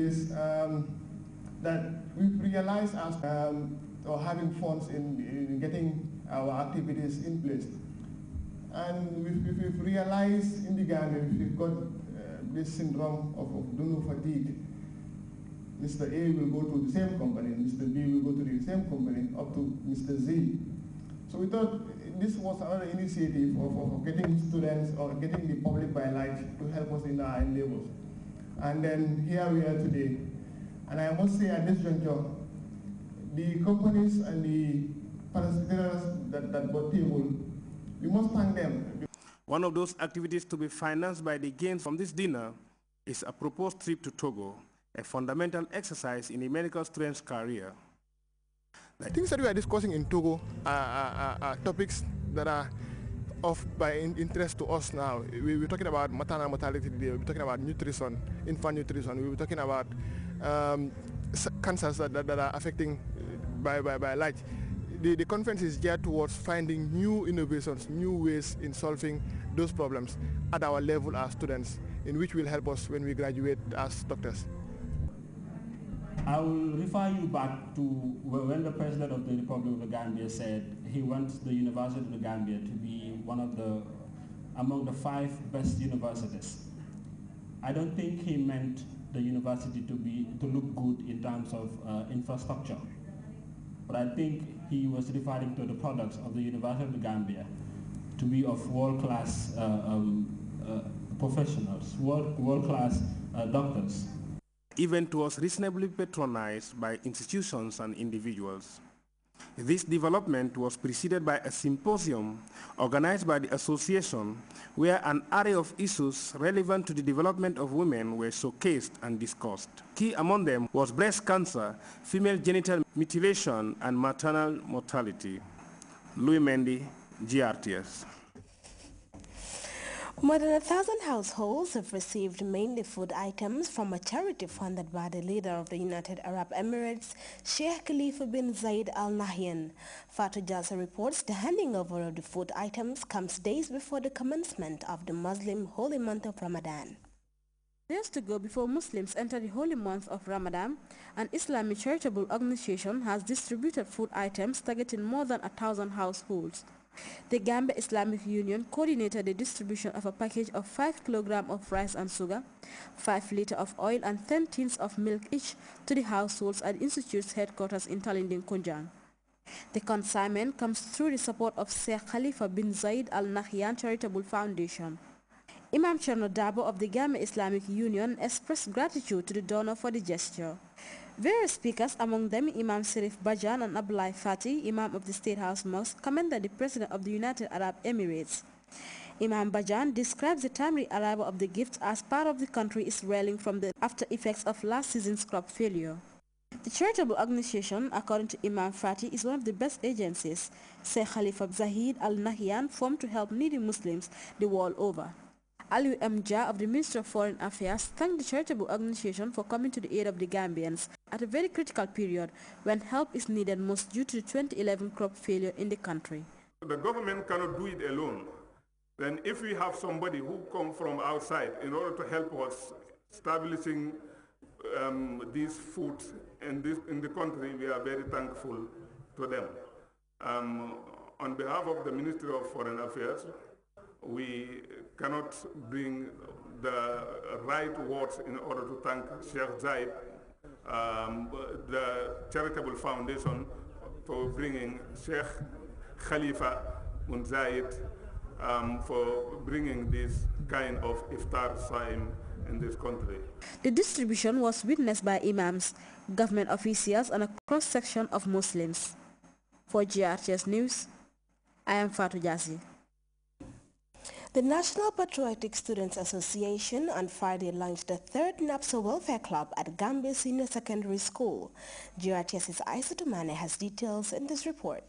is that we've realized as or having funds in getting our activities in place. And we've realized in the Gambia we've got this syndrome of donor fatigue. Mr. A will go to the same company, Mr. B will go to the same company, up to Mr. Z. So we thought this was another initiative of getting students or getting the public by large to help us in our endeavors. And then here we are today. And I must say at this juncture, the companies and the participants that got table, we must thank them. One of those activities to be financed by the gains from this dinner is a proposed trip to Togo, a fundamental exercise in a medical student's career. The things that we are discussing in Togo are topics that are of interest to us now. We're talking about maternal mortality today, we're talking about nutrition, infant nutrition, we're talking about cancers that are affecting by light. The conference is geared towards finding new innovations, new ways in solving those problems at our level as students, in which will help us when we graduate as doctors. I will refer you back to when the President of the Republic of the Gambia said he wants the University of the Gambia to be among the 5 best universities. I don't think he meant the university to look good in terms of infrastructure, but I think he was referring to the products of the University of the Gambia to be of world-class professionals, world-class doctors. Event was reasonably patronized by institutions and individuals. This development was preceded by a symposium organized by the association where an array of issues relevant to the development of women were showcased and discussed. Key among them was breast cancer, female genital mutilation, and maternal mortality. Louis Mendy, GRTS. More than 1,000 households have received mainly food items from a charity funded by the leader of the United Arab Emirates, Sheikh Khalifa bin Zayed Al Nahyan. Fatou Jassa reports the handing over of the food items comes days before the commencement of the Muslim holy month of Ramadan. Days to go before Muslims enter the holy month of Ramadan, an Islamic charitable organization has distributed food items targeting more than 1,000 households. The Gambia Islamic Union coordinated the distribution of a package of 5 kilograms of rice and sugar, 5 liters of oil and 10 tins of milk each to the households at the Institute's headquarters in Talinding, Kunjang. The consignment comes through the support of Sheikh Khalifa bin Zayed Al Nahyan Charitable Foundation. Imam Cherno Dabo of the Gambia Islamic Union expressed gratitude to the donor for the gesture. Various speakers, among them Imam Sirif Bajan and Abdullah Fati, Imam of the State House Mosque, commended the President of the United Arab Emirates. Imam Bajan describes the timely arrival of the gift as part of the country is reeling from the after effects of last season's crop failure. The charitable organization, according to Imam Fati, is one of the best agencies Sheikh Khalifa Zahid Al Nahyan formed to help needy Muslims the world over. Aliu M. Jah of the Ministry of Foreign Affairs thanked the charitable organization for coming to the aid of the Gambians at a very critical period when help is needed most due to the 2011 crop failure in the country. The government cannot do it alone. Then if we have somebody who comes from outside in order to help us establishing these food in the country, we are very thankful to them. On behalf of the Ministry of Foreign Affairs, we cannot bring the right words in order to thank Sheikh Zayed, the charitable foundation, for bringing Sheikh Khalifa bin Zayed for bringing this kind of iftar time in this country. The distribution was witnessed by imams, government officials, and a cross-section of Muslims. For GRTS News, I am Fatou Jassi. The National Patriotic Students Association on Friday launched the 3rd NAPSA Welfare Club at Gambia Senior Secondary School. GRTS's Aisa Tumane has details in this report.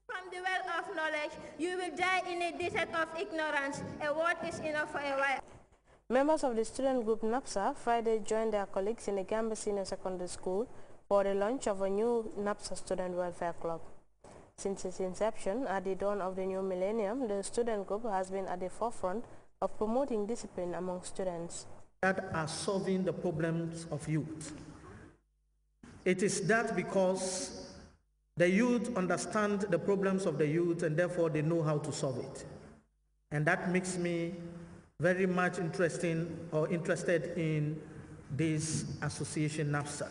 From the well of knowledge, you will die in a desert of ignorance. A word is enough for a while. Members of the student group NAPSA Friday joined their colleagues in the Gambia Senior Secondary School for the launch of a new NAPSA Student Welfare Club. Since its inception at the dawn of the new millennium, the student group has been at the forefront of promoting discipline among students. that are solving the problems of youth. It is that because the youth understand the problems of the youth and therefore they know how to solve it. And that makes me very much interested in this association, NAPSA.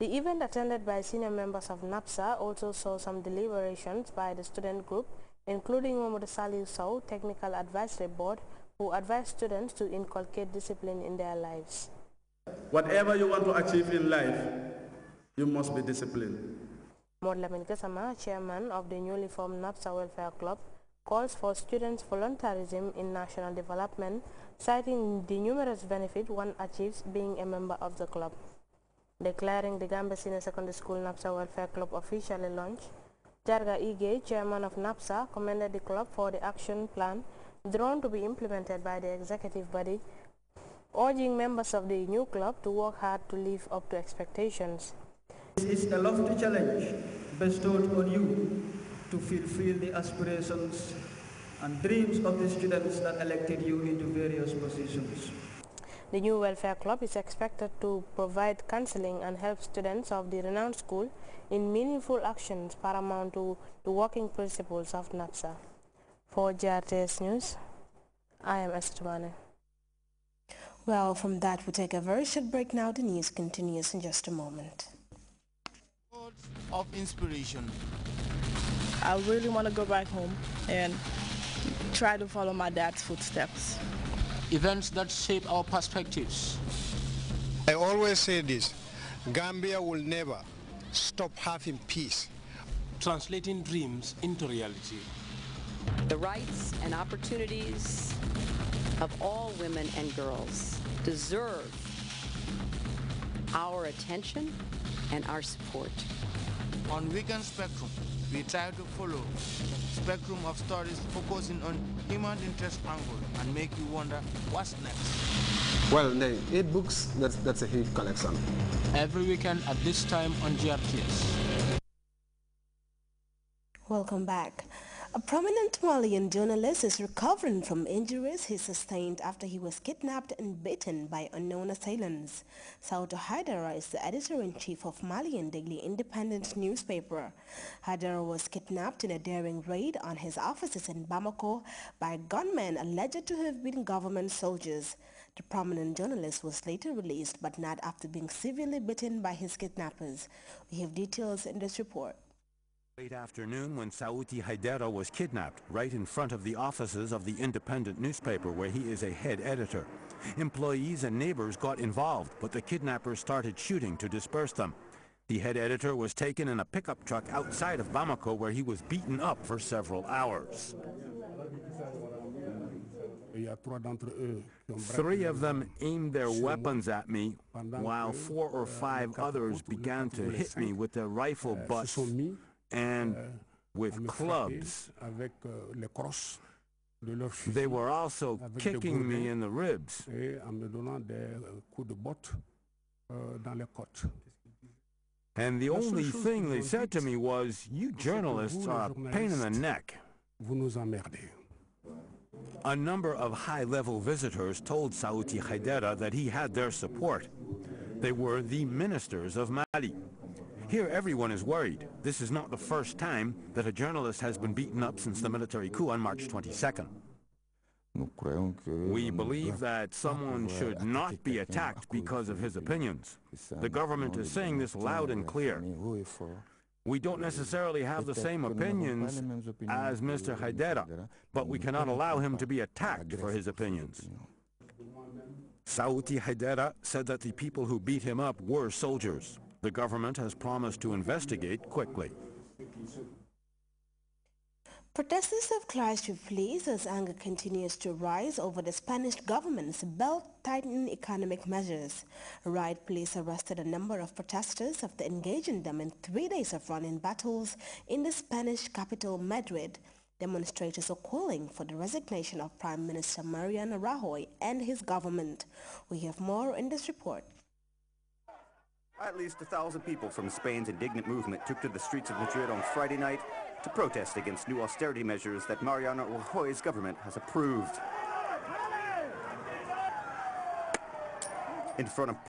The event attended by senior members of NAPSA also saw some deliberations by the student group, including Mohamed Salih Sow, Technical Advisory Board, who advised students to inculcate discipline in their lives. Whatever you want to achieve in life, you must be disciplined. Modlamin Kasama, chairman of the newly formed NAPSA Welfare Club, calls for students' voluntarism in national development, citing the numerous benefits one achieves being a member of the club. Declaring the Gambia Senior Secondary School NAPSA Welfare Club officially launched, Jarga Ige, chairman of NAPSA, commended the club for the action plan drawn to be implemented by the executive body, urging members of the new club to work hard to live up to expectations. This is a lofty challenge bestowed on you to fulfill the aspirations and dreams of the students that elected you into various positions. The new welfare club is expected to provide counseling and help students of the renowned school in meaningful actions paramount to the working principles of NAPSA. For Grts News, I am Estumane. Well, from that we take a very short break now. The news continues in just a moment. Words of inspiration. I really want to go back home and try to follow my dad's footsteps. Events that shape our perspectives. I always say this, Gambia will never stop having peace. Translating dreams into reality. The rights and opportunities of all women and girls deserve our attention and our support. On Weekend Spectrum, we try to follow spectrum of stories focusing on human interest angle and make you wonder what's next. Well, 8 books, that's a huge collection. Every weekend at this time on Grts. Welcome back. A prominent Malian journalist is recovering from injuries he sustained after he was kidnapped and beaten by unknown assailants. Sauto Haidara is the editor-in-chief of Malian daily independent newspaper. Haidara was kidnapped in a daring raid on his offices in Bamako by gunmen alleged to have been government soldiers. The prominent journalist was later released, but not after being severely beaten by his kidnappers. We have details in this report. Late afternoon when Sauti Haidara was kidnapped right in front of the offices of the independent newspaper where he is a head editor. Employees and neighbors got involved, but the kidnappers started shooting to disperse them. The head editor was taken in a pickup truck outside of Bamako where he was beaten up for several hours. 3 of them aimed their weapons at me, while 4 or 5 others began to hit me with their rifle butts and with clubs. They were also kicking me in the ribs. And the only thing they said to me was, "You journalists are a pain in the neck." A number of high-level visitors told Sauti Haidara that he had their support. They were the ministers of Mali. Here everyone is worried. This is not the first time that a journalist has been beaten up since the military coup on March 22nd. We believe that someone should not be attacked because of his opinions. The government is saying this loud and clear. We don't necessarily have the same opinions as Mr. Haidara, but we cannot allow him to be attacked for his opinions. Sauti Haidara said that the people who beat him up were soldiers. The government has promised to investigate quickly. Protesters have clashed with police as anger continues to rise over the Spanish government's belt-tightening economic measures. Riot police arrested a number of protesters after engaging them in 3 days of running battles in the Spanish capital, Madrid. Demonstrators are calling for the resignation of Prime Minister Mariano Rajoy and his government. We have more in this report. At least 1,000 people from Spain's indignant movement took to the streets of Madrid on Friday night to protest against new austerity measures that Mariano Rajoy's government has approved. in front of